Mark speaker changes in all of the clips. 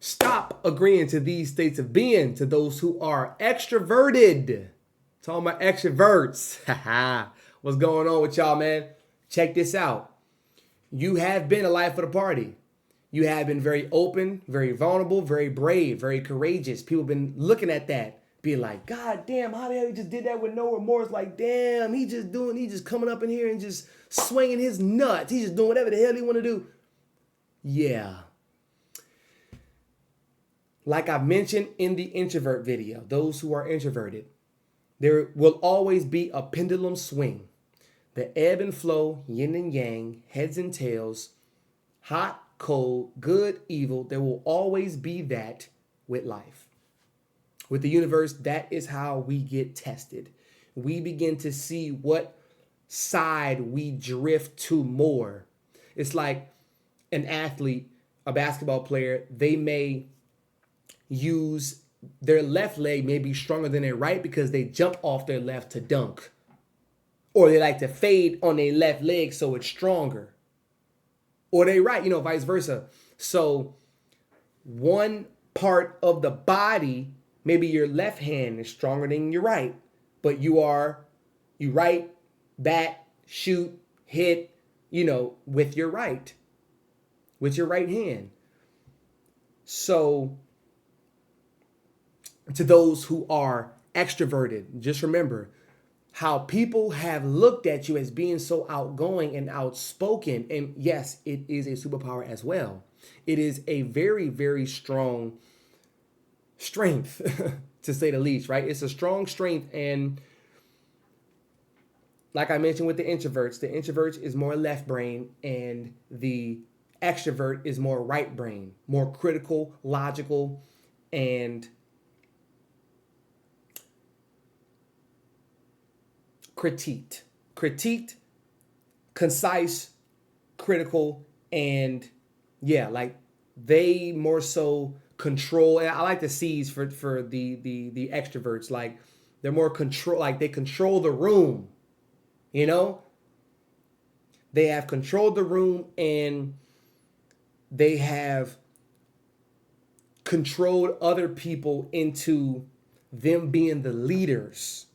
Speaker 1: Stop agreeing to these states of being to those who are extroverted. Talking about extroverts. What's going on with y'all, man? Check this out. You have been a life of the party. You have been very open, very vulnerable, very brave, very courageous. People have been looking at that, being like, God damn, how the hell he just did that with no remorse? Like, damn, he just coming up in here and just swinging his nuts. He's just doing whatever the hell he want to do. Yeah. Like I mentioned in the introvert video, those who are introverted, there will always be a pendulum swing. The ebb and flow, yin and yang, heads and tails, hot, cold, good, evil. There will always be that with life. With the universe, that is how we get tested. We begin to see what side we drift to more. It's like an athlete, a basketball player, they may use their left leg may be stronger than their right because they jump off their left to dunk. Or they like to fade on their left leg so it's stronger. Or they right, vice versa. So one part of the body, maybe your left hand is stronger than your right, but you right, bat, shoot, hit, with your right hand. So to those who are extroverted, just remember how people have looked at you as being so outgoing and outspoken. And yes, it is a superpower as well. It is a very, very strong strength, to say the least, right? It's a strong strength. And like I mentioned with the introverts is more left brain and the extrovert is more right brain, more critical, logical, and critiqued, concise, critical, and yeah, like they more so control. And I like the C's for the extroverts. Like they're more control, like they control the room, They have controlled the room and they have controlled other people into them being the leaders.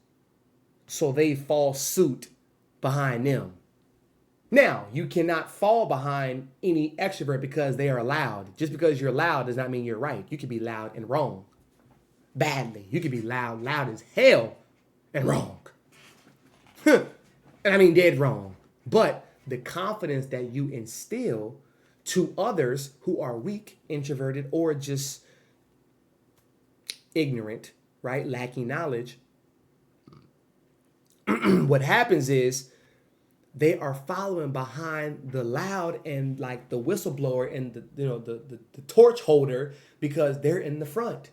Speaker 1: So they fall suit behind them. Now, you cannot fall behind any extrovert because they are loud. Just because you're loud does not mean you're right. You can be loud and wrong. Badly. You can be loud as hell and wrong. And I mean dead wrong. But the confidence that you instill to others who are weak, introverted, or just ignorant, right? Lacking knowledge. What happens is they are following behind the loud and like the whistleblower and the torch holder because they're in the front.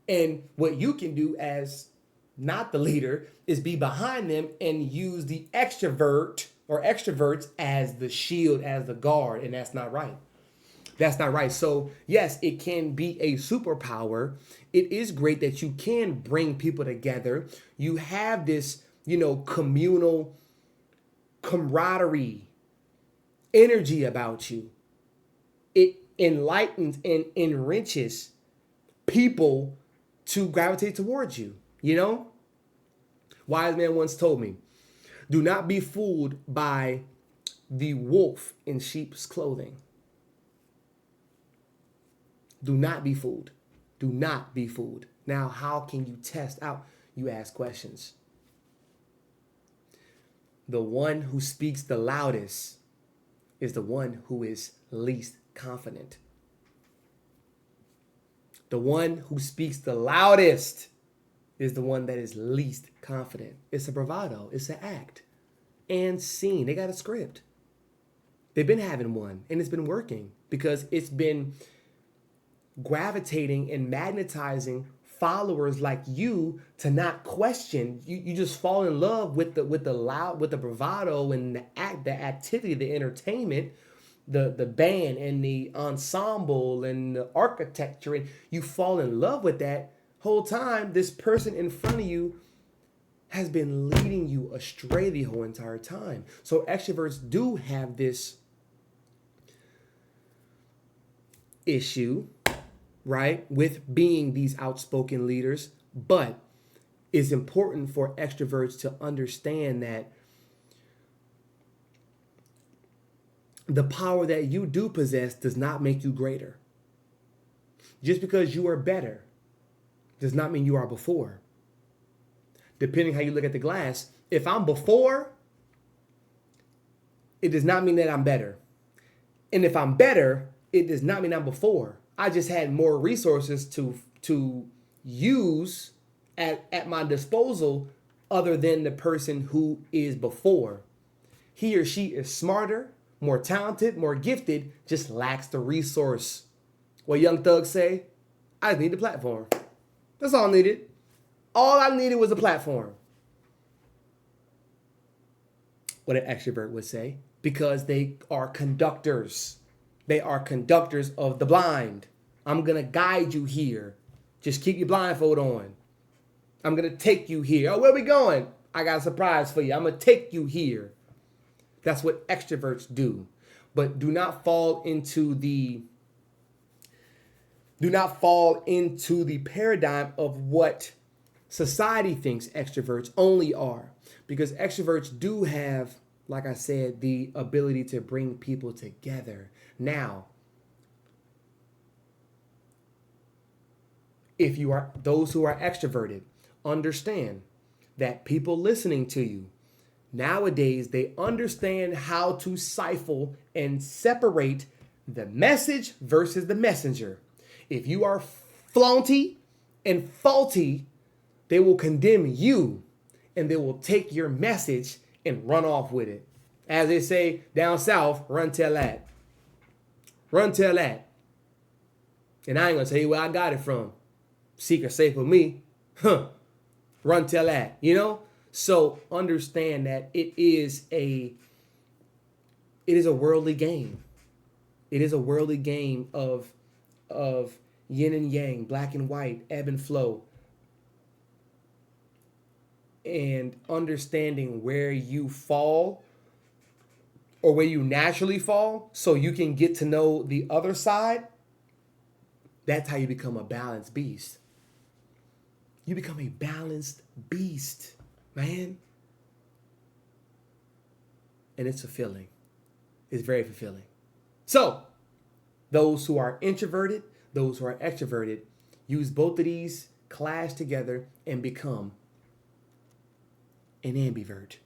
Speaker 1: And what you can do as not the leader is be behind them and use the extrovert or extroverts as the shield, as the guard, and that's not right. That's not right. So yes, it can be a superpower. It is great that you can bring people together. You have this, communal camaraderie, energy about you. It enlightens and enriches people to gravitate towards you, Wise man once told me, do not be fooled by the wolf in sheep's clothing. Do not be fooled. Do not be fooled. Now, how can you test out? You ask questions. The one who speaks the loudest is the one who is least confident. The one who speaks the loudest is the one that is least confident. It's a bravado. It's an act. And scene. They got a script. They've been having one, and it's been working because it's been gravitating and magnetizing followers like you to not question. You just fall in love with the bravado and the activity, the entertainment, the band and the ensemble and the architecture, and you fall in love with that. Whole time this person in front of you has been leading you astray the whole entire time. So extroverts do have this issue right, with being these outspoken leaders, but it's important for extroverts to understand that the power that you do possess does not make you greater. Just because you are better does not mean you are before. Depending how you look at the glass, if I'm before, it does not mean that I'm better. And if I'm better, it does not mean I'm before. I just had more resources to use at my disposal other than the person who is before. He or she is smarter, more talented, more gifted, just lacks the resource. What Young Thug say? I just need the platform. That's all I needed. All I needed was a platform. What an extrovert would say, because they are conductors. They are conductors of the blind. I'm going to guide you here. Just keep your blindfold on. I'm going to take you here. Oh, where are we going? I got a surprise for you. I'm going to take you here. That's what extroverts do. But do not fall into the paradigm of what society thinks extroverts only are. Because extroverts do have, like I said, the ability to bring people together. Now, if you are those who are extroverted, understand that people listening to you nowadays, they understand how to cipher and separate the message versus the messenger. If you are flaunty and faulty, they will condemn you and they will take your message and run off with it. As they say down south, run tell that. Run tell that. And I ain't gonna tell you where I got it from. Secret safe with me. Run tell that. You know? So understand that it is a worldly game. It is a worldly game of yin and yang, black and white, ebb and flow. And understanding where you fall or where you naturally fall so you can get to know the other side, that's how you become a balanced beast. You become a balanced beast, man. And it's fulfilling. It's very fulfilling. So, those who are introverted, those who are extroverted, use both of these, clash together, and become an ambivert.